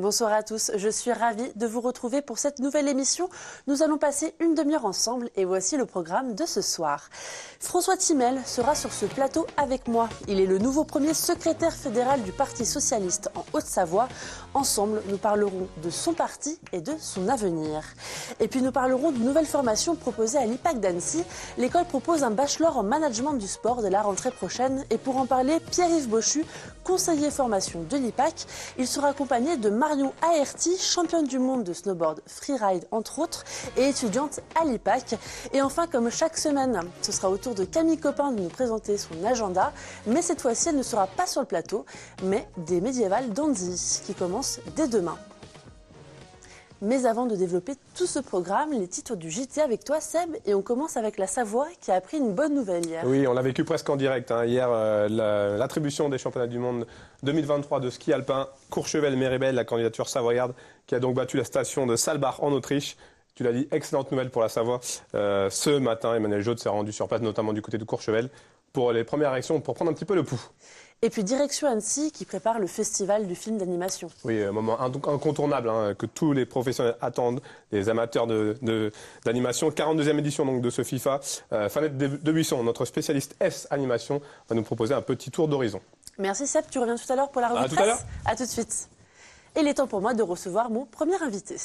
Bonsoir à tous, je suis ravie de vous retrouver pour cette nouvelle émission. Nous allons passer une demi-heure ensemble et voici le programme de ce soir. François Timel sera sur ce plateau avec moi. Il est le nouveau premier secrétaire fédéral du Parti socialiste en Haute-Savoie. Ensemble, nous parlerons de son parti et de son avenir. Et puis nous parlerons d'une nouvelle formation proposée à l'IPAC d'Annecy. L'école propose un bachelor en management du sport de la rentrée prochaine. Et pour en parler, Pierre-Yves Bochu, conseiller formation de l'IPAC. Il sera accompagné de Marion Aerti, championne du monde de snowboard freeride entre autres, et étudiante à l'IPAC. Et enfin, comme chaque semaine, ce sera au tour de Camille Copin de nous présenter son agenda. Mais cette fois-ci, elle ne sera pas sur le plateau, mais des médiévales d'Andy, qui commencent dès demain. Mais avant de développer tout ce programme, les titres du JT avec toi, Seb. Et on commence avec la Savoie qui a appris une bonne nouvelle hier. Oui, on l'a vécu presque en direct. Hier, l'attribution des championnats du monde 2023 de ski alpin, Courchevel-Méribel, la candidature savoyarde, qui a donc battu la station de Saalbach en Autriche. Tu l'as dit, excellente nouvelle pour la Savoie. Ce matin, Emmanuel Jaude s'est rendu sur place, notamment du côté de Courchevel, pour les premières réactions, pour prendre un petit peu le pouls. Et puis direction Annecy qui prépare le festival du film d'animation. Oui, un moment incontournable que tous les professionnels attendent, les amateurs d'animation. 42e édition donc, de ce FIFA. Fanette de Buisson, notre spécialiste S animation, va nous proposer un petit tour d'horizon. Merci Seb, tu reviens tout à l'heure pour la revue de presse. Tout à l'heure. À tout de suite. Et il est temps pour moi de recevoir mon premier invité.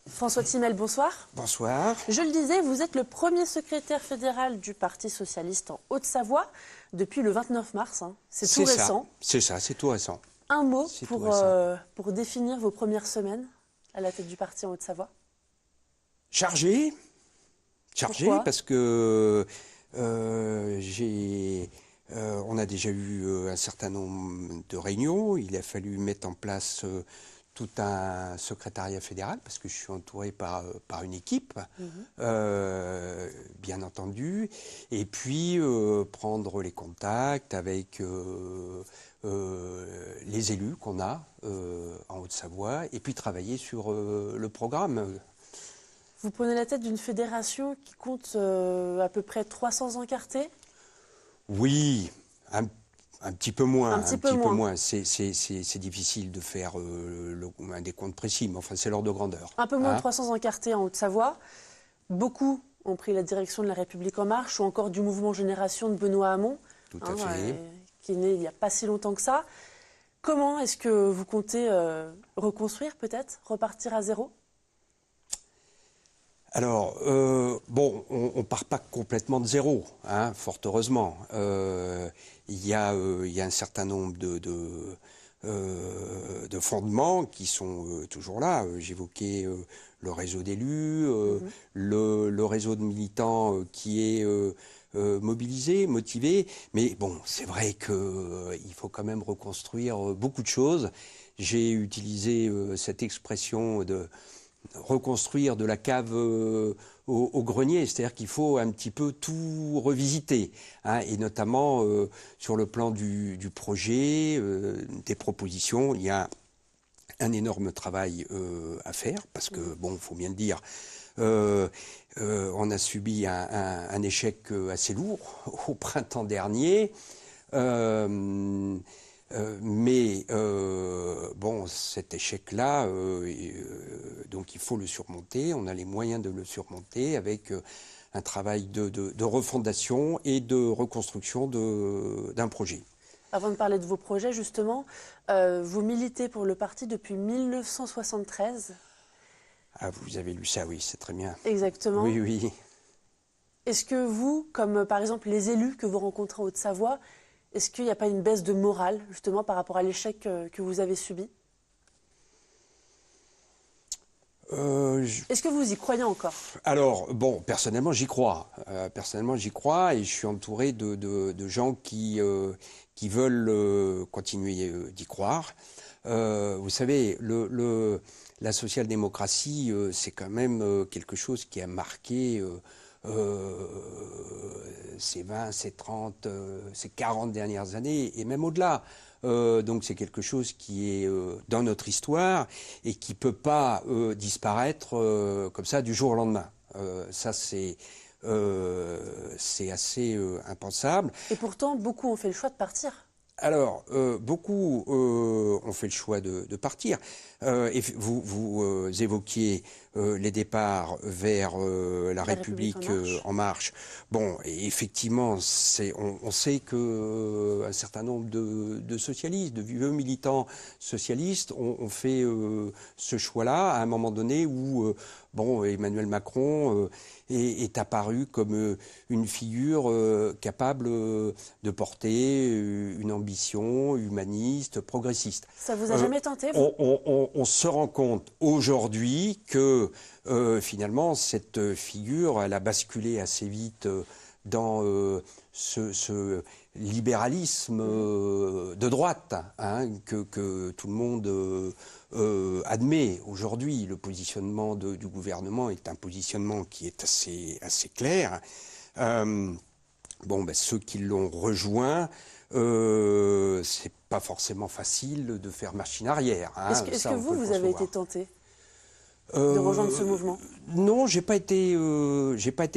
François Timel, bonsoir. Bonsoir. Je le disais, vous êtes le premier secrétaire fédéral du Parti socialiste en Haute-Savoie depuis le 29 mars. C'est tout récent. C'est ça, c'est tout récent. Un mot pour définir vos premières semaines à la tête du parti en Haute-Savoie. Chargé. Pourquoi ? Parce que on a déjà eu un certain nombre de réunions. Il a fallu mettre en place tout un secrétariat fédéral, parce que je suis entouré par une équipe, bien entendu, et puis prendre les contacts avec les élus qu'on a en Haute-Savoie, et puis travailler sur le programme. Vous prenez la tête d'une fédération qui compte à peu près 300 encartés ? Oui, un petit peu moins. Un petit peu moins. C'est difficile de faire un décompte précis, mais enfin, c'est l'ordre de grandeur. Un peu moins de 300 encartés en Haute-Savoie. Beaucoup ont pris la direction de La République En Marche ou encore du mouvement Génération de Benoît Hamon. Tout à fait. Qui est né il n'y a pas si longtemps que ça. Comment est-ce que vous comptez reconstruire peut-être, repartir à zéro ? Alors, on ne part pas complètement de zéro, fort heureusement. Il y a un certain nombre de fondements qui sont toujours là. J'évoquais le réseau d'élus, le réseau de militants qui est mobilisé, motivé. Mais bon, c'est vrai qu'il faut quand même reconstruire beaucoup de choses. J'ai utilisé cette expression de reconstruire de la cave au grenier, c'est-à-dire qu'il faut un petit peu tout revisiter, et notamment sur le plan du projet, des propositions. Il y a un énorme travail à faire, parce que, bon, il faut bien le dire, on a subi un échec assez lourd au printemps dernier, mais cet échec-là, donc il faut le surmonter. On a les moyens de le surmonter avec un travail de refondation et de reconstruction d'un projet. Avant de parler de vos projets, justement, vous militez pour le parti depuis 1973. Ah, vous avez lu ça, oui, c'est très bien. Exactement. Oui, oui. Est-ce que vous, comme par exemple les élus que vous rencontrez en Haute-Savoie, est-ce qu'il n'y a pas une baisse de morale, justement, par rapport à l'échec que vous avez subi ? Est-ce que vous y croyez encore ? Alors, bon, personnellement, j'y crois. Et je suis entouré de gens qui veulent continuer d'y croire. Vous savez, la social-démocratie, c'est quand même quelque chose qui a marqué ces 20, ces 30, ces 40 dernières années, et même au-delà. Donc c'est quelque chose qui est dans notre histoire et qui ne peut pas disparaître comme ça du jour au lendemain. Ça, c'est c'est assez impensable. Et pourtant, beaucoup ont fait le choix de partir. Alors, beaucoup ont fait le choix de partir. Et vous évoquiez les départs vers la République en marche. Bon, et effectivement, on sait que un certain nombre de socialistes, de vieux militants socialistes, ont fait ce choix-là à un moment donné où bon, Emmanuel Macron est apparu comme une figure capable de porter une ambition humaniste, progressiste. Ça vous a jamais tenté, vous? On se rend compte aujourd'hui que finalement cette figure, elle a basculé assez vite dans ce libéralisme de droite que tout le monde admet aujourd'hui. Le positionnement du gouvernement est un positionnement qui est assez clair. Bon, ben, ceux qui l'ont rejoint, c'est pas forcément facile de faire machine arrière. Est-ce que vous avez été tenté de rejoindre ce mouvement? Non, j'ai pas été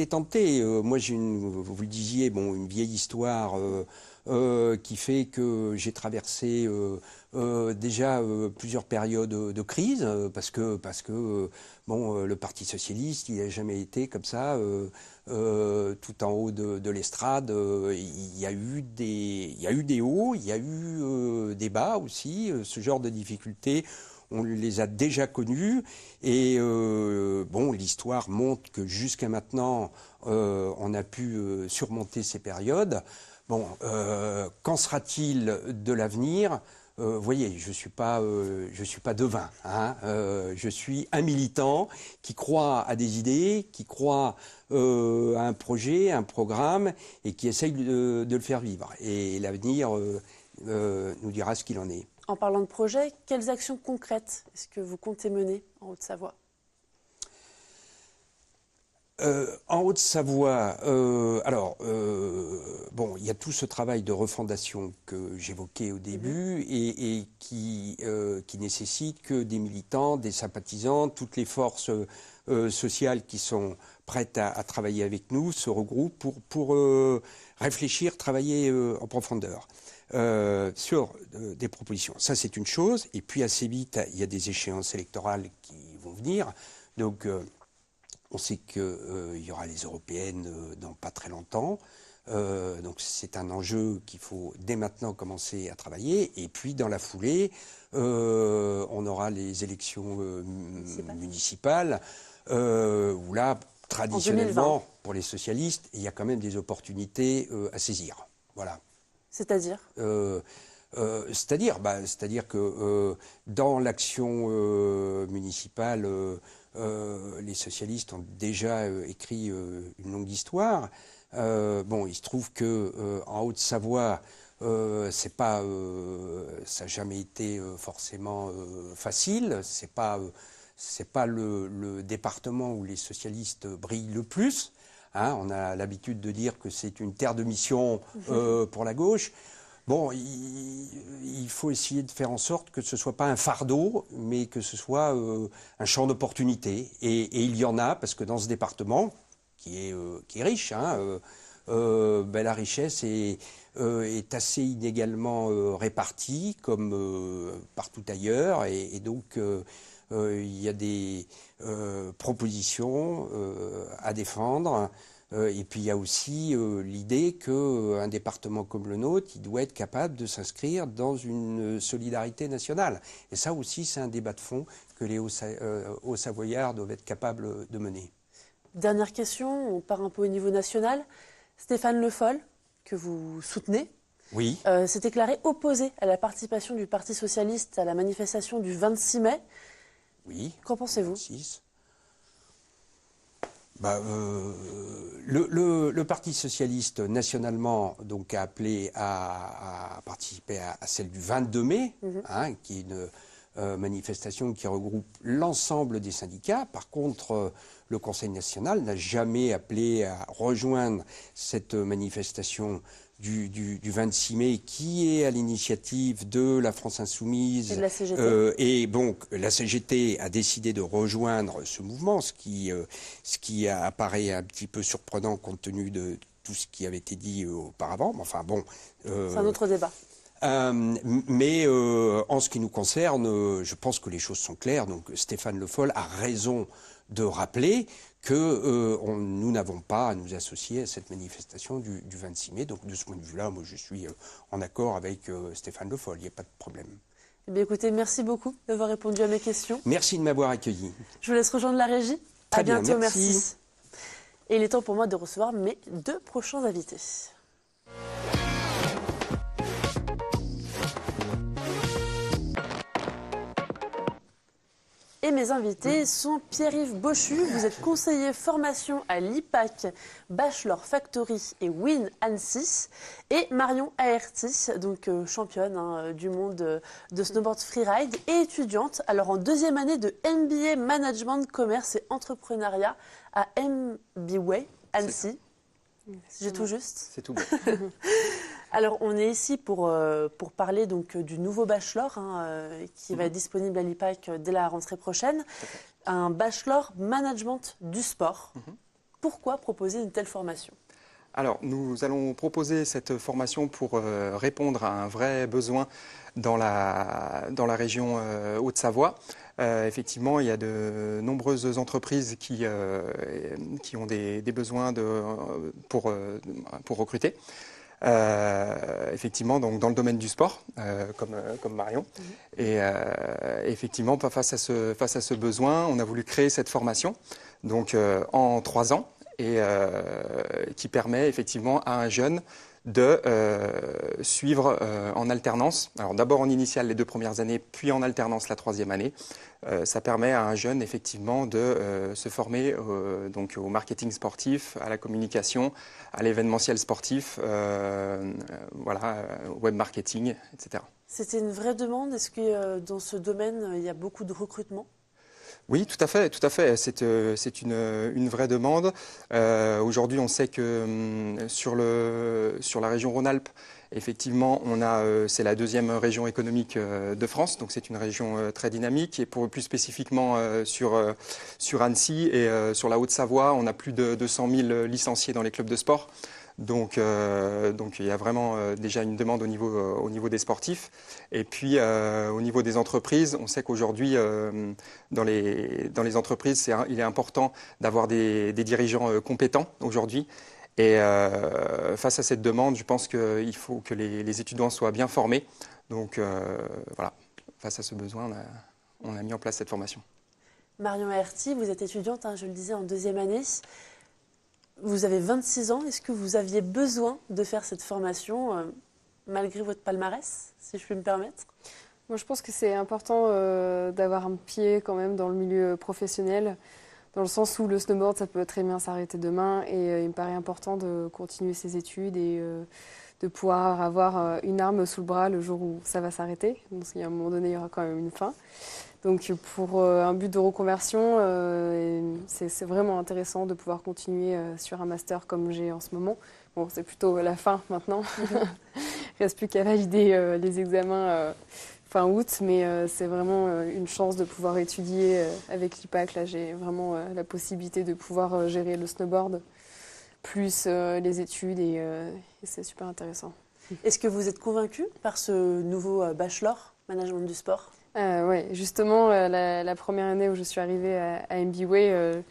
tenté. Moi, vous le disiez, bon, une vieille histoire qui fait que j'ai traversé déjà plusieurs périodes de crise parce que bon, le Parti socialiste, il n'a jamais été comme ça tout en haut de l'estrade. Il y a eu des hauts, il y a eu des bas aussi. Ce genre de difficultés, on les a déjà connus et bon, l'histoire montre que jusqu'à maintenant, on a pu surmonter ces périodes. Bon, qu'en sera-t-il de l'avenir? Vous voyez, je suis pas devin. Je suis un militant qui croit à des idées, qui croit à un projet, un programme, et qui essaye de le faire vivre. Et l'avenir nous dira ce qu'il en est. En parlant de projet, quelles actions concrètes est-ce que vous comptez mener en Haute-Savoie? En Haute-Savoie, bon, il y a tout ce travail de refondation que j'évoquais au début et qui nécessite que des militants, des sympathisants, toutes les forces sociales qui sont prêtes à travailler avec nous se regroupent pour réfléchir, travailler en profondeur sur des propositions. Ça, c'est une chose. Et puis assez vite, il y a des échéances électorales qui vont venir. Donc on sait qu'il y aura les européennes dans pas très longtemps. Donc c'est un enjeu qu'il faut dès maintenant commencer à travailler. Et puis dans la foulée, on aura les élections municipales où là, traditionnellement, pour les socialistes, il y a quand même des opportunités à saisir. Voilà. C'est-à-dire c'est-à-dire que dans l'action municipale, les socialistes ont déjà écrit une longue histoire. Bon, il se trouve que en Haute-Savoie, ça n'a jamais été forcément facile. C'est pas le département où les socialistes brillent le plus. On a l'habitude de dire que c'est une terre de mission pour la gauche. Bon, il faut essayer de faire en sorte que ce ne soit pas un fardeau, mais que ce soit un champ d'opportunité. Et il y en a, parce que dans ce département, qui est riche, la richesse est assez inégalement répartie, comme partout ailleurs. Et donc, il y a des propositions à défendre. Et puis il y a aussi l'idée qu'un département comme le nôtre, il doit être capable de s'inscrire dans une solidarité nationale. Et ça aussi, c'est un débat de fond que les Hauts-Savoyards doivent être capables de mener. Dernière question, on part un peu au niveau national. Stéphane Le Foll, que vous soutenez, oui. S'est déclaré opposé à la participation du Parti socialiste à la manifestation du 26 mai. Oui. Qu'en pensez-vous ? Le Parti socialiste nationalement donc a appelé à participer à celle du 22 mai, qui est une manifestation qui regroupe l'ensemble des syndicats. Par contre, le Conseil national n'a jamais appelé à rejoindre cette manifestation du 26 mai, qui est à l'initiative de la France Insoumise. Et de la CGT. Et donc, la CGT a décidé de rejoindre ce mouvement, ce qui apparaît un petit peu surprenant compte tenu de tout ce qui avait été dit auparavant. Mais enfin bon. C'est un autre débat. Mais en ce qui nous concerne, je pense que les choses sont claires. Donc Stéphane Le Foll a raison de rappeler que nous n'avons pas à nous associer à cette manifestation du 26 mai. Donc de ce point de vue-là, moi je suis en accord avec Stéphane Le Foll, il n'y a pas de problème. Eh bien, écoutez, merci beaucoup d'avoir répondu à mes questions. Merci de m'avoir accueilli. Je vous laisse rejoindre la régie. Très à bien, bientôt, merci. Et il est temps pour moi de recevoir mes 2 prochains invités. Et mes invités sont Pierre-Yves Bochu, vous êtes conseiller formation à l'IPAC, Bachelor Factory et Win Annecy, et Marion Aerti, donc championne du monde de snowboard freeride et étudiante, alors en 2e année de MBA Management, Commerce et Entrepreneuriat à MBWay Annecy. J'ai tout juste? C'est tout bon. Alors, on est ici pour parler donc du nouveau bachelor qui va être disponible à l'IPAC dès la rentrée prochaine. Un bachelor management du sport. Pourquoi proposer une telle formation? Alors, nous allons proposer cette formation pour répondre à un vrai besoin dans la région Haute-Savoie. Effectivement, il y a de nombreuses entreprises qui ont des besoins pour recruter. Effectivement, donc dans le domaine du sport, comme Marion. Et effectivement, face à ce besoin, on a voulu créer cette formation, donc en 3 ans, et qui permet effectivement à un jeune de suivre en alternance, alors d'abord en initiale les 2 premières années, puis en alternance la 3e année. Ça permet à un jeune effectivement de se former donc au marketing sportif, à la communication, à l'événementiel sportif, voilà, web marketing, etc. C'était une vraie demande. Est-ce que dans ce domaine, il y a beaucoup de recrutement? Oui, tout à fait, tout à fait. C'est une vraie demande. Aujourd'hui, on sait que sur la région Rhône-Alpes, effectivement, c'est la 2e région économique de France, donc c'est une région très dynamique. Et plus spécifiquement sur Annecy et sur la Haute-Savoie, on a plus de 200 000 licenciés dans les clubs de sport. Donc il y a vraiment déjà une demande au niveau des sportifs. Et puis au niveau des entreprises, on sait qu'aujourd'hui dans les entreprises, il est important d'avoir des dirigeants compétents aujourd'hui. Et face à cette demande, je pense qu'il faut que les étudiants soient bien formés. Donc voilà, face à ce besoin, on a mis en place cette formation. Marion Aerti, vous êtes étudiante, je le disais, en 2e année. Vous avez 26 ans. Est-ce que vous aviez besoin de faire cette formation malgré votre palmarès, si je puis me permettre? Moi, je pense que c'est important d'avoir un pied quand même dans le milieu professionnel, dans le sens où le snowboard, ça peut très bien s'arrêter demain. Et il me paraît important de continuer ses études et de pouvoir avoir une arme sous le bras le jour où ça va s'arrêter. Donc, à un moment donné, il y aura quand même une fin. Donc pour un but de reconversion, c'est vraiment intéressant de pouvoir continuer sur un master comme j'ai en ce moment. Bon, c'est plutôt la fin maintenant. Il ne reste plus qu'à valider les examens fin août, mais c'est vraiment une chance de pouvoir étudier avec l'IPAC. Là, j'ai vraiment la possibilité de pouvoir gérer le snowboard, plus les études, et c'est super intéressant. Est-ce que vous êtes convaincu par ce nouveau bachelor management du sport? Oui, justement, la première année où je suis arrivée à MBWay,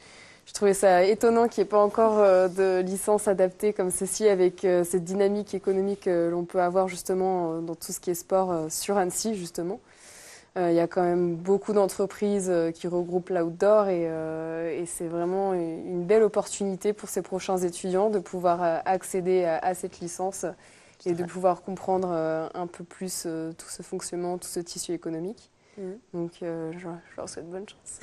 je trouvais ça étonnant qu'il n'y ait pas encore de licence adaptée comme ceci, avec cette dynamique économique que l'on peut avoir justement dans tout ce qui est sport sur Annecy, justement. Il y a quand même beaucoup d'entreprises qui regroupent l'outdoor et c'est vraiment une belle opportunité pour ces prochains étudiants de pouvoir accéder à cette licence et de pouvoir comprendre un peu plus tout ce fonctionnement, tout ce tissu économique. Donc, je leur souhaite bonne chance.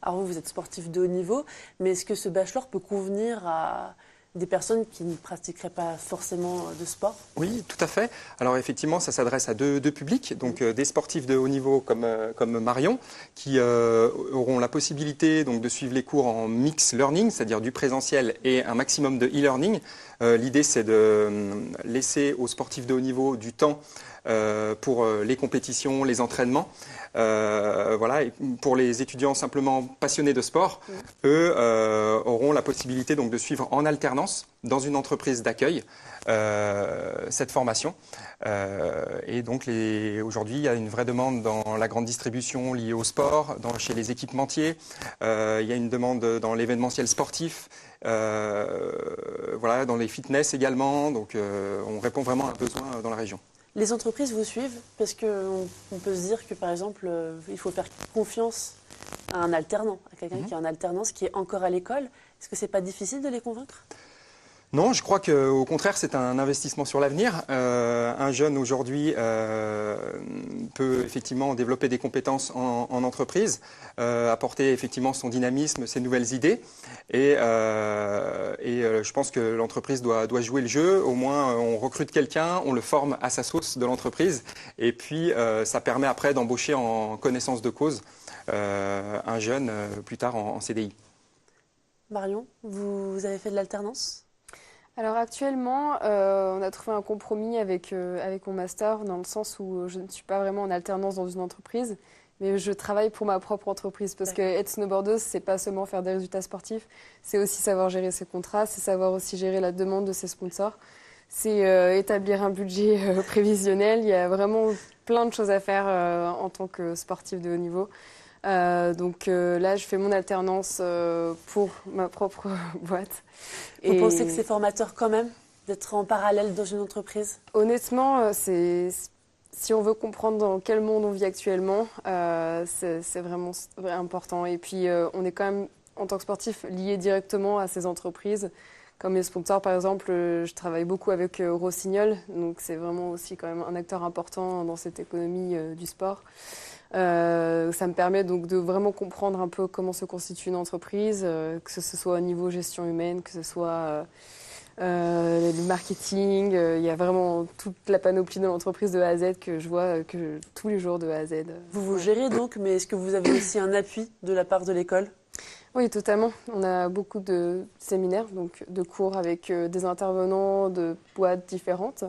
Alors vous êtes sportif de haut niveau, mais est-ce que ce bachelor peut convenir à des personnes qui ne pratiqueraient pas forcément de sport? Oui, tout à fait. Alors effectivement, ça s'adresse à deux publics, donc des sportifs de haut niveau comme Marion, qui auront la possibilité donc, de suivre les cours en mix learning, c'est-à-dire du présentiel et un maximum de e-learning. L'idée, c'est de laisser aux sportifs de haut niveau du temps pour les compétitions, les entraînements. Voilà. Et pour les étudiants simplement passionnés de sport, eux auront la possibilité donc, de suivre en alternance dans une entreprise d'accueil cette formation. Et donc aujourd'hui, il y a une vraie demande dans la grande distribution liée au sport, chez les équipementiers. Il y a une demande dans l'événementiel sportif, voilà, dans les fitness également. Donc on répond vraiment à un besoin dans la région. Les entreprises vous suivent parce qu'on peut se dire que, par exemple, il faut faire confiance à un alternant, à quelqu'un qui est en alternance, qui est encore à l'école. Est-ce que ce n'est pas difficile de les convaincre? Non, je crois qu'au contraire, c'est un investissement sur l'avenir. Un jeune aujourd'hui peut effectivement développer des compétences en entreprise, apporter effectivement son dynamisme, ses nouvelles idées. Et je pense que l'entreprise doit jouer le jeu. Au moins, on recrute quelqu'un, on le forme à sa sauce de l'entreprise. Et puis, ça permet après d'embaucher en connaissance de cause un jeune plus tard en CDI. Marion, vous avez fait de l'alternance? Alors actuellement, on a trouvé un compromis avec mon master dans le sens où je ne suis pas vraiment en alternance dans une entreprise, mais je travaille pour ma propre entreprise parce que être snowboardeuse, c'est pas seulement faire des résultats sportifs, c'est aussi savoir gérer ses contrats, c'est savoir aussi gérer la demande de ses sponsors, c'est établir un budget prévisionnel. Il y a vraiment plein de choses à faire en tant que sportif de haut niveau. Donc là, je fais mon alternance pour ma propre boîte. Vous pensez que c'est formateur quand même d'être en parallèle dans une entreprise? Honnêtement, si on veut comprendre dans quel monde on vit actuellement, c'est vraiment important. Et puis, on est quand même, en tant que sportif, lié directement à ces entreprises. Comme les sponsors, par exemple, je travaille beaucoup avec Rossignol. Donc, c'est vraiment aussi quand même un acteur important dans cette économie du sport. Ça me permet donc de vraiment comprendre un peu comment se constitue une entreprise, que ce soit au niveau gestion humaine, que ce soit le marketing. Il y a vraiment toute la panoplie de l'entreprise de A à Z que je vois tous les jours de A à Z. Vous gérez donc, mais est-ce que vous avez aussi un appui de la part de l'école? Oui, totalement. On a beaucoup de séminaires, donc de cours avec des intervenants de boîtes différentes.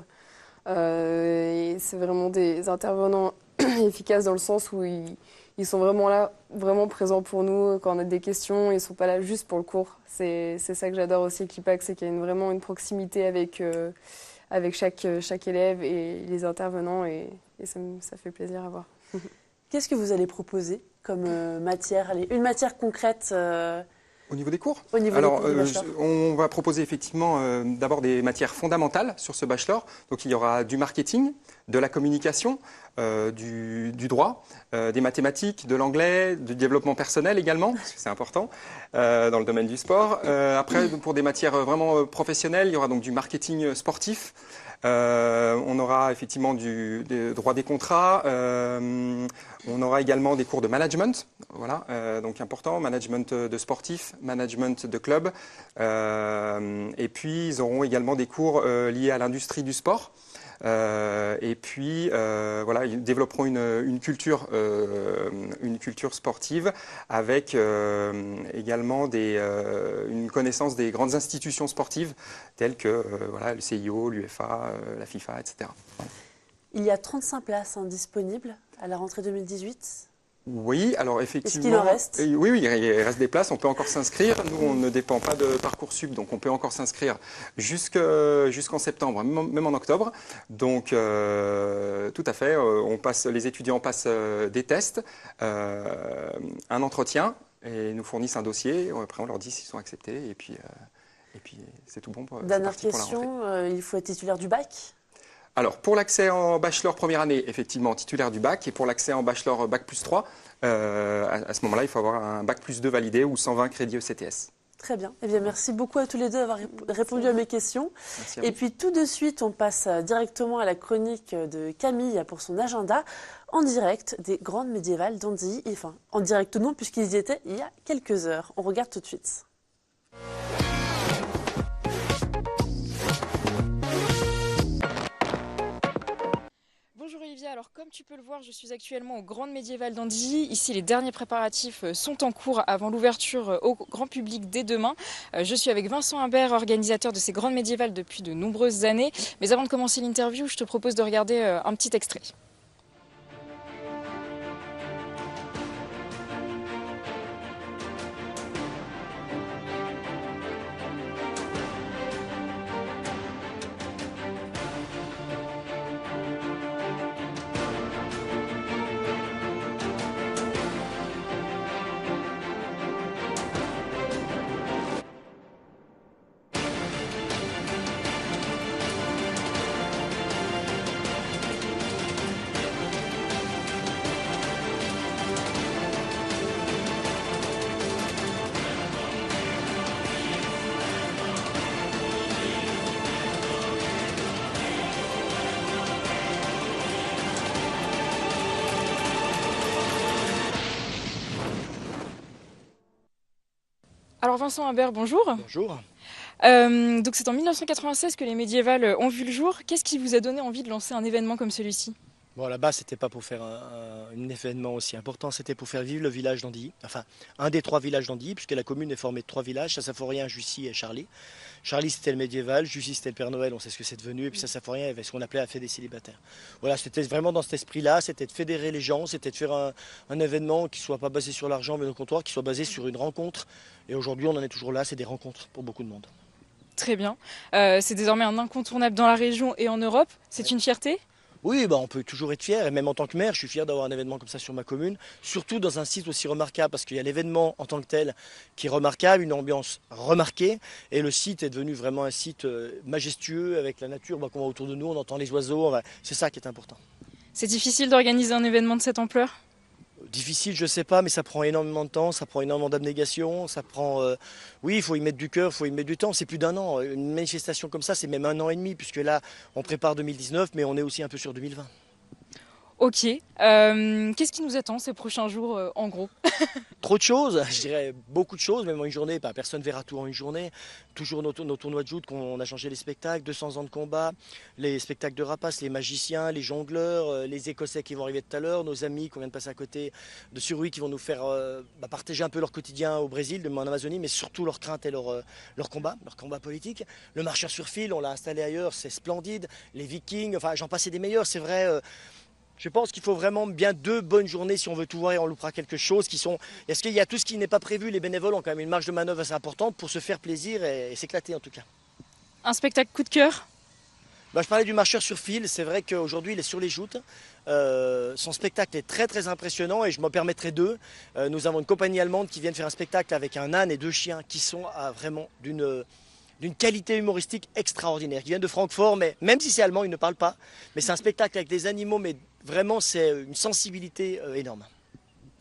Et c'est vraiment des intervenants efficaces dans le sens où ils sont vraiment là, vraiment présents pour nous quand on a des questions. Ils ne sont pas là juste pour le cours. C'est ça que j'adore aussi avec l'IPAC, c'est qu'il y a vraiment une proximité avec chaque élève et les intervenants et ça fait plaisir à voir. Qu'est-ce que vous allez proposer comme matière? Allez, une matière concrète Au niveau des cours? Au niveau Alors, des cours du bachelor. on va proposer effectivement d'abord des matières fondamentales sur ce bachelor. Donc, il y aura du marketing, de la communication, du droit, des mathématiques, de l'anglais, du développement personnel également, parce que c'est important dans le domaine du sport. Après, pour des matières vraiment professionnelles, il y aura donc du marketing sportif. On aura effectivement du droit des contrats. On aura également des cours de management, voilà, donc important, management de sportifs, management de clubs. Et puis, ils auront également des cours liés à l'industrie du sport. Et puis, voilà, ils développeront une culture sportive avec également une connaissance des grandes institutions sportives telles que voilà, le CIO, l'UEFA, la FIFA, etc. Il y a 35 places disponibles à la rentrée 2018. Oui, alors effectivement. Est-ce qu'il en reste? Oui, il reste des places, on peut encore s'inscrire. Nous, on ne dépend pas de Parcoursup, donc on peut encore s'inscrire jusqu'en septembre, même en octobre. Donc, tout à fait, les étudiants passent des tests, un entretien, et nous fournissent un dossier. Après, on leur dit s'ils sont acceptés, et puis c'est tout bon. Dernière question, il faut être titulaire du bac? Alors, pour l'accès en bachelor première année, effectivement, titulaire du bac. Et pour l'accès en bachelor bac plus 3, à ce moment-là, il faut avoir un bac plus 2 validé ou 120 crédits ECTS. Très bien. Eh bien, merci beaucoup à tous les deux d'avoir répondu à mes questions. Et puis, tout de suite, on passe directement à la chronique de Camille pour son agenda en direct des Grandes Médiévales d'Andilly. Enfin, en direct non, puisqu'ils y étaient il y a quelques heures. On regarde tout de suite. Bonjour Olivier, alors comme tu peux le voir, je suis actuellement au Grand Médiéval d'Andilly. Ici, les derniers préparatifs sont en cours avant l'ouverture au grand public dès demain. Je suis avec Vincent Imbert, organisateur de ces Grandes Médiévales depuis de nombreuses années. Mais avant de commencer l'interview, je te propose de regarder un petit extrait. Alors Vincent Imbert, bonjour. Bonjour. Donc c'est en 1996 que les médiévales ont vu le jour. Qu'est-ce qui vous a donné envie de lancer un événement comme celui-ci? Bon, là-bas, c'était pas pour faire un événement aussi important, c'était pour faire vivre le village d'Andilly. Enfin, un des 3 villages d'Andilly, puisque la commune est formée de 3 villages, Saint-Symphorien, Jussy et Charly. Charly, c'était le médiéval, Jussy, c'était le Père Noël, on sait ce que c'est devenu, et puis Saint-Symphorien, il y avait ce qu'on appelait la fête des célibataires. Voilà, c'était vraiment dans cet esprit-là, c'était de fédérer les gens, c'était de faire un événement qui soit pas basé sur l'argent, mais au comptoir, qui soit basé sur une rencontre. Et aujourd'hui, on en est toujours là, c'est des rencontres pour beaucoup de monde. Très bien. C'est désormais un incontournable dans la région et en Europe. C'est une fierté? Oui, on peut toujours être fier, et même en tant que maire, je suis fier d'avoir un événement comme ça sur ma commune, surtout dans un site aussi remarquable, parce qu'il y a l'événement en tant que tel qui est remarquable, une ambiance remarquée, et le site est devenu vraiment un site majestueux, avec la nature qu'on voit autour de nous, on entend les oiseaux, c'est ça qui est important. C'est difficile d'organiser un événement de cette ampleur? Difficile, je sais pas, mais ça prend énormément de temps, ça prend énormément d'abnégation, ça prend... oui, il faut y mettre du cœur, il faut y mettre du temps, c'est plus d'1 an. Une manifestation comme ça, c'est même 1 an et demi, puisque là, on prépare 2019, mais on est aussi un peu sur 2020. Ok. Qu'est-ce qui nous attend ces prochains jours, en gros? Trop de choses, je dirais beaucoup de choses, même en une journée, personne ne verra tout en une journée. Toujours nos tournois de joutes, qu'on a changé les spectacles, 200 ans de combat, les spectacles de rapaces, les magiciens, les jongleurs, les Écossais qui vont arriver tout à l'heure, nos amis qu'on vient de passer à côté de Suruy qui vont nous faire partager un peu leur quotidien au Brésil, en Amazonie, mais surtout leurs craintes et leur combat politique. Le marcheur sur fil, on l'a installé ailleurs, c'est splendide. Les Vikings, enfin j'en passais des meilleurs, c'est vrai. Je pense qu'il faut vraiment bien 2 bonnes journées si on veut tout voir et on loupera quelque chose Est-ce qu'il y a tout ce qui n'est pas prévu? Les bénévoles ont quand même une marge de manœuvre assez importante pour se faire plaisir et s'éclater en tout cas. Un spectacle coup de cœur? Je parlais du marcheur sur fil, c'est vrai qu'aujourd'hui il est sur les joutes. Son spectacle est très très impressionnant et je m'en permettrai 2. Nous avons une compagnie allemande qui vient de faire un spectacle avec un âne et 2 chiens qui sont vraiment d'une qualité humoristique extraordinaire, qui viennent de Francfort, mais même si c'est allemand, ils ne parlent pas. Mais c'est un spectacle avec des animaux, mais vraiment c'est une sensibilité énorme.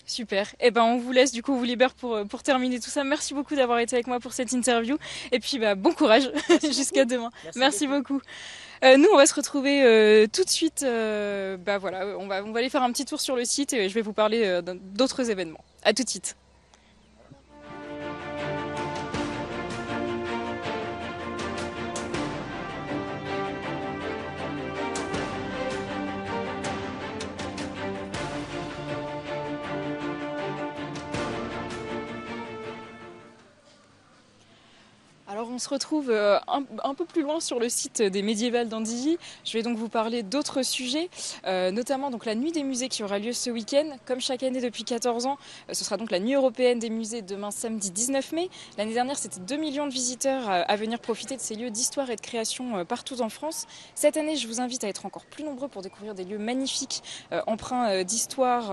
Super. On vous laisse, du coup, on vous libère pour terminer tout ça. Merci beaucoup d'avoir été avec moi pour cette interview. Et puis, bon courage jusqu'à demain. Merci beaucoup. Nous, on va se retrouver tout de suite. Voilà, on va aller faire un petit tour sur le site et je vais vous parler d'autres événements. À tout de suite. Alors on se retrouve un peu plus loin sur le site des Médiévales d'Andilly. Je vais donc vous parler d'autres sujets, notamment donc la nuit des musées qui aura lieu ce week-end. Comme chaque année depuis 14 ans, ce sera donc la nuit européenne des musées demain samedi 19 mai. L'année dernière, c'était 2 millions de visiteurs à venir profiter de ces lieux d'histoire et de création partout en France. Cette année, je vous invite à être encore plus nombreux pour découvrir des lieux magnifiques, empreints d'histoire,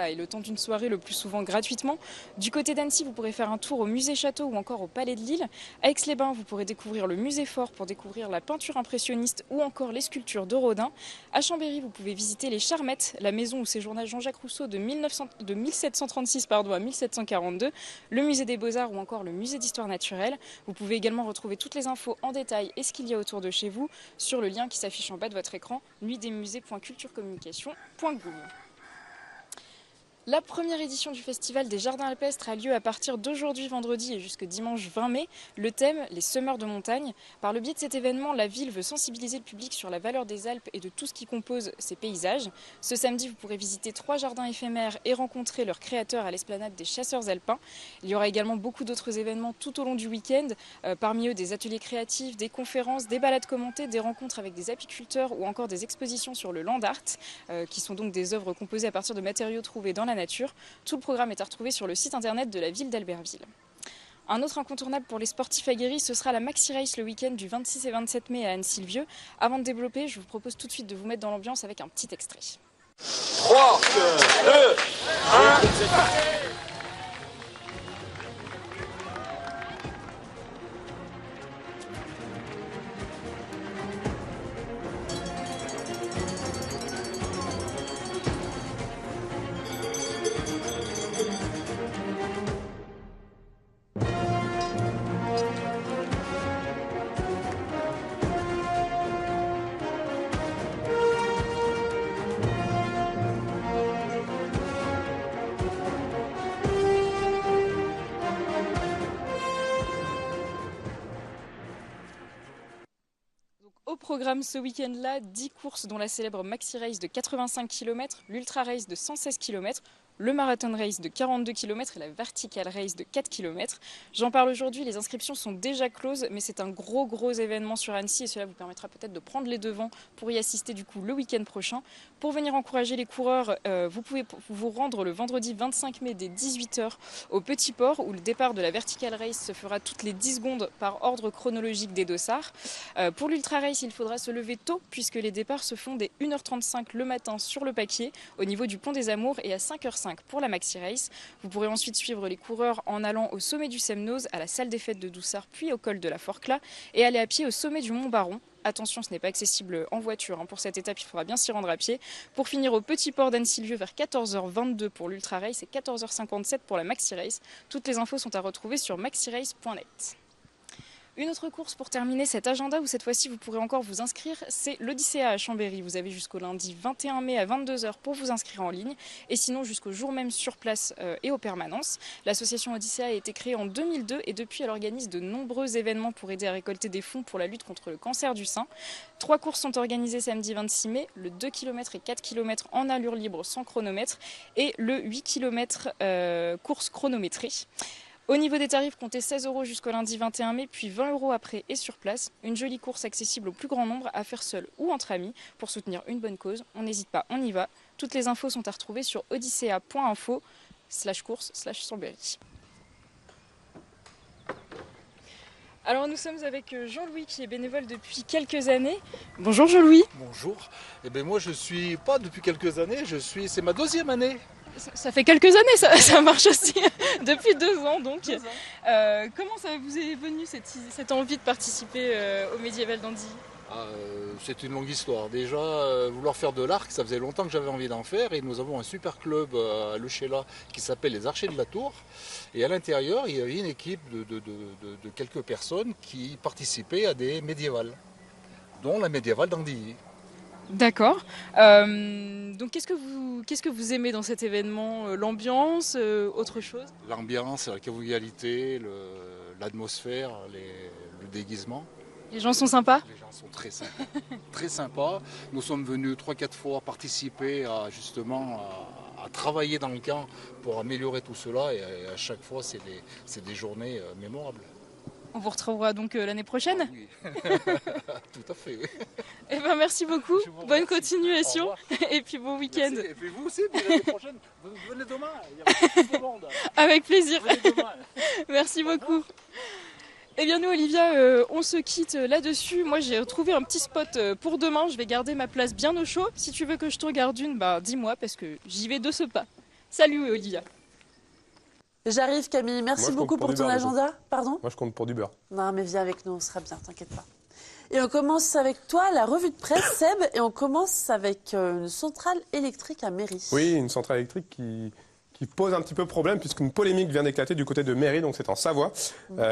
et le temps d'une soirée le plus souvent gratuitement. Du côté d'Annecy, vous pourrez faire un tour au musée Château ou encore au Palais de Lille. À Aix-les-Bains, vous pourrez découvrir le musée Fort pour découvrir la peinture impressionniste ou encore les sculptures de Rodin. À Chambéry, vous pouvez visiter les Charmettes, la maison où séjourna Jean-Jacques Rousseau de 1736 à 1742, le musée des Beaux-Arts ou encore le musée d'histoire naturelle. Vous pouvez également retrouver toutes les infos en détail et ce qu'il y a autour de chez vous sur le lien qui s'affiche en bas de votre écran, nuitdesmusées.culturecommunication.gouv. La première édition du Festival des Jardins Alpestres a lieu à partir d'aujourd'hui vendredi et jusqu'au dimanche 20 mai. Le thème, les semeurs de montagne. Par le biais de cet événement, la ville veut sensibiliser le public sur la valeur des Alpes et de tout ce qui compose ces paysages. Ce samedi, vous pourrez visiter 3 jardins éphémères et rencontrer leurs créateurs à l'esplanade des chasseurs alpins. Il y aura également beaucoup d'autres événements tout au long du week-end. Parmi eux, des ateliers créatifs, des conférences, des balades commentées, des rencontres avec des apiculteurs ou encore des expositions sur le land art, qui sont donc des œuvres composées à partir de matériaux trouvés dans la nature. Tout le programme est à retrouver sur le site internet de la ville d'Albertville. Un autre incontournable pour les sportifs aguerris, ce sera la Maxi Race le week-end du 26 et 27 mai à Anne-Sylvieux. Avant de développer, je vous propose tout de suite de vous mettre dans l'ambiance avec un petit extrait. 3, 2, 1... Au programme ce week-end-là, 10 courses dont la célèbre Maxi Race de 85 km, l'Ultra Race de 116 km, le Marathon Race de 42 km et la Vertical Race de 4 km. J'en parle aujourd'hui, les inscriptions sont déjà closes, mais c'est un gros événement sur Annecy et cela vous permettra peut-être de prendre les devants pour y assister du coup le week-end prochain. Pour venir encourager les coureurs, vous pouvez vous rendre le vendredi 25 mai dès 18 h au Petit Port où le départ de la Vertical Race se fera toutes les 10 secondes par ordre chronologique des dossards. Pour l'Ultra Race, il faudra se lever tôt puisque les départs se font dès 1h35 le matin sur le Paquier au niveau du Pont des Amours et à 5h05 pour la Maxi Race. Vous pourrez ensuite suivre les coureurs en allant au sommet du Semnoz, à la salle des fêtes de Doussard, puis au col de la Forclaz et aller à pied au sommet du Mont Baron. Attention, ce n'est pas accessible en voiture. Pour cette étape, il faudra bien s'y rendre à pied. Pour finir au Petit Port d'Anne-Sylvieux vers 14h22 pour l'Ultra Race et 14h57 pour la Maxi Race. Toutes les infos sont à retrouver sur maxirace.net. Une autre course pour terminer cet agenda où cette fois-ci vous pourrez encore vous inscrire, c'est l'Odyssea à Chambéry. Vous avez jusqu'au lundi 21 mai à 22 h pour vous inscrire en ligne et sinon jusqu'au jour même sur place et aux permanences. L'association Odyssea a été créée en 2002 et depuis elle organise de nombreux événements pour aider à récolter des fonds pour la lutte contre le cancer du sein. 3 courses sont organisées samedi 26 mai, le 2 km et 4 km en allure libre sans chronomètre et le 8 km course chronométrée. Au niveau des tarifs, comptez 16 € jusqu'au lundi 21 mai, puis 20 € après et sur place. Une jolie course accessible au plus grand nombre, à faire seul ou entre amis, pour soutenir une bonne cause. On n'hésite pas, on y va. Toutes les infos sont à retrouver sur odyssea.info/course/Chambéry. Alors nous sommes avec Jean-Louis qui est bénévole depuis quelques années. Bonjour Jean-Louis. Bonjour. Eh bien moi je suis pas depuis quelques années, c'est ma 2e année. Ça fait quelques années, ça marche aussi, depuis 2 ans donc. 2 ans. Comment ça vous est venu cette envie de participer au Médiéval d'Andilly ? C'est une longue histoire. Déjà, vouloir faire de l'arc, ça faisait longtemps que j'avais envie d'en faire et nous avons un super club à Le Chéla qui s'appelle les Archers de la Tour. Et à l'intérieur, il y avait une équipe de quelques personnes qui participaient à des médiévales, dont la Médiévale d'Andilly. D'accord. Donc qu'est-ce que vous aimez dans cet événement ? L'ambiance, autre chose ? L'ambiance, la convivialité, l'atmosphère, le déguisement. Les gens sont sympas ? Les gens sont très sympas. Très sympas. Nous sommes venus 3-4 fois participer à travailler dans le camp pour améliorer tout cela et à chaque fois c'est des journées mémorables. On vous retrouvera donc l'année prochaine ? Oui, tout à fait. Oui. Eh ben, merci beaucoup, bonne continuation et puis bon week-end. Merci. Et puis vous aussi, l'année prochaine, venez demain, il y aura plus de monde. Avec plaisir. Venez demain. Merci beaucoup. Eh bien nous Olivia, on se quitte là-dessus. Moi j'ai trouvé un petit spot pour demain, je vais garder ma place bien au chaud. Si tu veux que je te regarde une, dis-moi parce que j'y vais de ce pas. Salut Olivia. J'arrive Camille, merci beaucoup pour ton agenda. Pardon ? Moi je compte pour du beurre. Non mais viens avec nous, on sera bien, t'inquiète pas. Et on commence avec toi, la revue de presse, Seb, et on commence avec une centrale électrique à Méry. Oui, une centrale électrique qui pose un petit peu problème puisqu'une polémique vient d'éclater du côté de Méry, donc c'est en Savoie.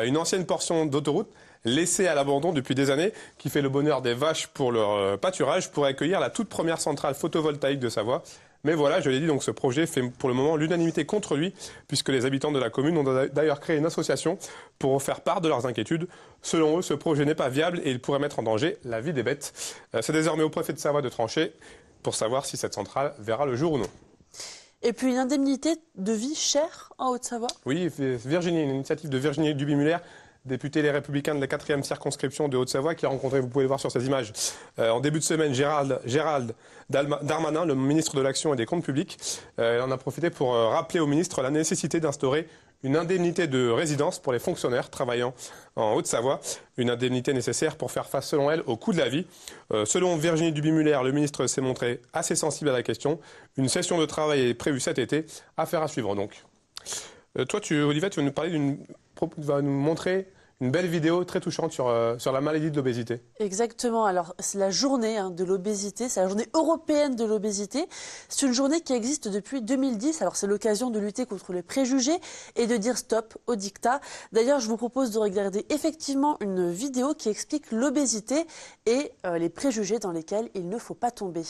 Une ancienne portion d'autoroute laissée à l'abandon depuis des années qui fait le bonheur des vaches pour leur pâturage pourrait accueillir la toute première centrale photovoltaïque de Savoie. Mais voilà, je l'ai dit, donc ce projet fait pour le moment l'unanimité contre lui, puisque les habitants de la commune ont d'ailleurs créé une association pour faire part de leurs inquiétudes. Selon eux, ce projet n'est pas viable et il pourrait mettre en danger la vie des bêtes. C'est désormais au préfet de Savoie de trancher pour savoir si cette centrale verra le jour ou non. Et puis une indemnité de vie chère en Haute-Savoie? Oui, Virginie, une initiative de Virginie Duby-Muller, députée Les Républicains de la 4e circonscription de Haute-Savoie, qui a rencontré, vous pouvez le voir sur ces images, en début de semaine, Gérald Darmanin, le ministre de l'Action et des Comptes publics. Elle en a profité pour rappeler au ministre la nécessité d'instaurer une indemnité de résidence pour les fonctionnaires travaillant en Haute-Savoie, une indemnité nécessaire pour faire face, selon elle, au coût de la vie. Selon Virginie Duby-Muller, le ministre s'est montré assez sensible à la question. Une session de travail est prévue cet été, affaire à suivre donc. Toi, Olivia, tu vas nous montrer une belle vidéo très touchante sur la maladie de l'obésité. Exactement. Alors, c'est la journée de l'obésité, c'est la journée européenne de l'obésité. C'est une journée qui existe depuis 2010. Alors, c'est l'occasion de lutter contre les préjugés et de dire stop au diktat. D'ailleurs, je vous propose de regarder effectivement une vidéo qui explique l'obésité et les préjugés dans lesquels il ne faut pas tomber.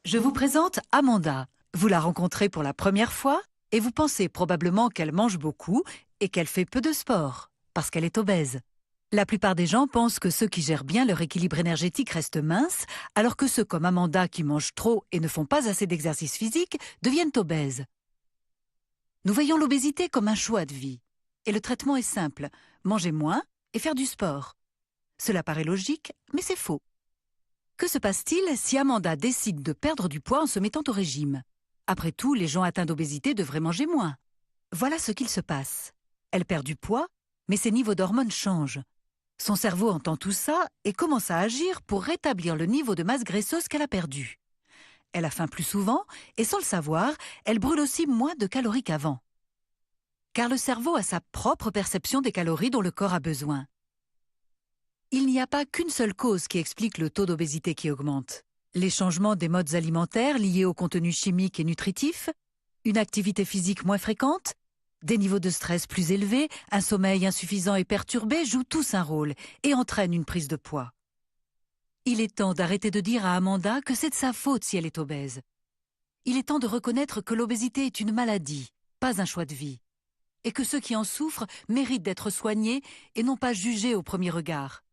Je vous présente Amanda. Vous la rencontrez pour la première fois et vous pensez probablement qu'elle mange beaucoup et qu'elle fait peu de sport, parce qu'elle est obèse. La plupart des gens pensent que ceux qui gèrent bien leur équilibre énergétique restent minces, alors que ceux comme Amanda qui mangent trop et ne font pas assez d'exercice physique deviennent obèses. Nous voyons l'obésité comme un choix de vie. Et le traitement est simple, manger moins et faire du sport. Cela paraît logique, mais c'est faux. Que se passe-t-il si Amanda décide de perdre du poids en se mettant au régime? Après tout, les gens atteints d'obésité devraient manger moins. Voilà ce qu'il se passe. Elle perd du poids, mais ses niveaux d'hormones changent. Son cerveau entend tout ça et commence à agir pour rétablir le niveau de masse graisseuse qu'elle a perdu. Elle a faim plus souvent et sans le savoir, elle brûle aussi moins de calories qu'avant. Car le cerveau a sa propre perception des calories dont le corps a besoin. Il n'y a pas qu'une seule cause qui explique le taux d'obésité qui augmente. Les changements des modes alimentaires liés au contenu chimique et nutritif, une activité physique moins fréquente, des niveaux de stress plus élevés, un sommeil insuffisant et perturbé jouent tous un rôle et entraînent une prise de poids. Il est temps d'arrêter de dire à Amanda que c'est de sa faute si elle est obèse. Il est temps de reconnaître que l'obésité est une maladie, pas un choix de vie, et que ceux qui en souffrent méritent d'être soignés et non pas jugés au premier regard.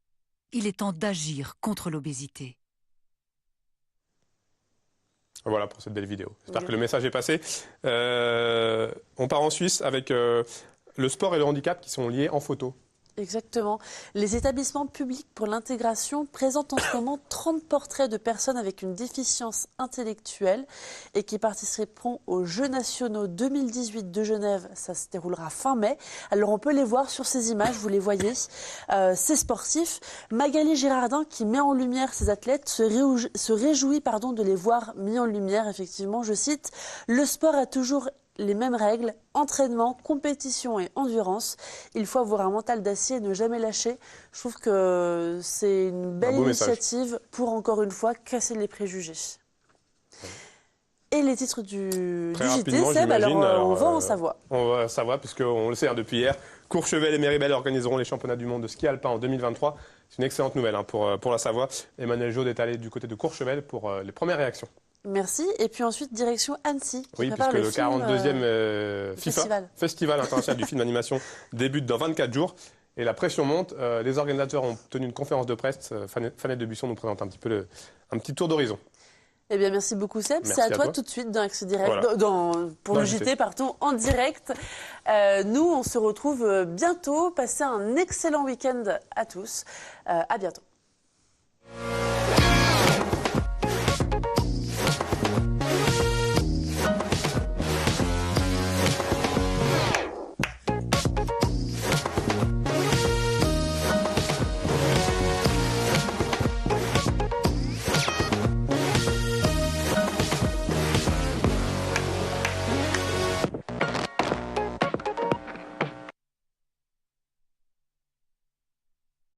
Il est temps d'agir contre l'obésité. Voilà pour cette belle vidéo. J'espère que le message est passé. On part en Suisse avec le sport et le handicap qui sont liés en photo. Exactement. Les établissements publics pour l'intégration présentent en ce moment 30 portraits de personnes avec une déficience intellectuelle et qui participeront aux Jeux nationaux 2018 de Genève. Ça se déroulera fin mai. Alors on peut les voir sur ces images, vous les voyez. Ces sportifs. Magali Girardin qui met en lumière ces athlètes se réjouit de les voir mis en lumière. Effectivement, je cite, « Le sport a toujours les mêmes règles, entraînement, compétition et endurance. Il faut avoir un mental d'acier et ne jamais lâcher. » Je trouve que c'est une belle initiative pour, encore une fois, casser les préjugés. Et les titres du JT, Seb, alors on va en Savoie. On va en Savoie, puisqu'on le sait depuis hier, Courchevel et Méribel organiseront les championnats du monde de ski alpin en 2023. C'est une excellente nouvelle pour la Savoie. Emmanuel Jaude est allé du côté de Courchevel pour les premières réactions. Merci. Et puis ensuite, direction Annecy. Oui, puisque le 42e Festival international du film d'animation débute dans 24 jours. Et la pression monte. Les organisateurs ont tenu une conférence de presse. Fanette de Buisson nous présente un petit tour d'horizon. Eh bien, merci beaucoup, Seb. C'est à toi tout de suite dans Accès Direct, voilà. pour le JT, en direct. Nous, on se retrouve bientôt. Passez un excellent week-end à tous. À bientôt.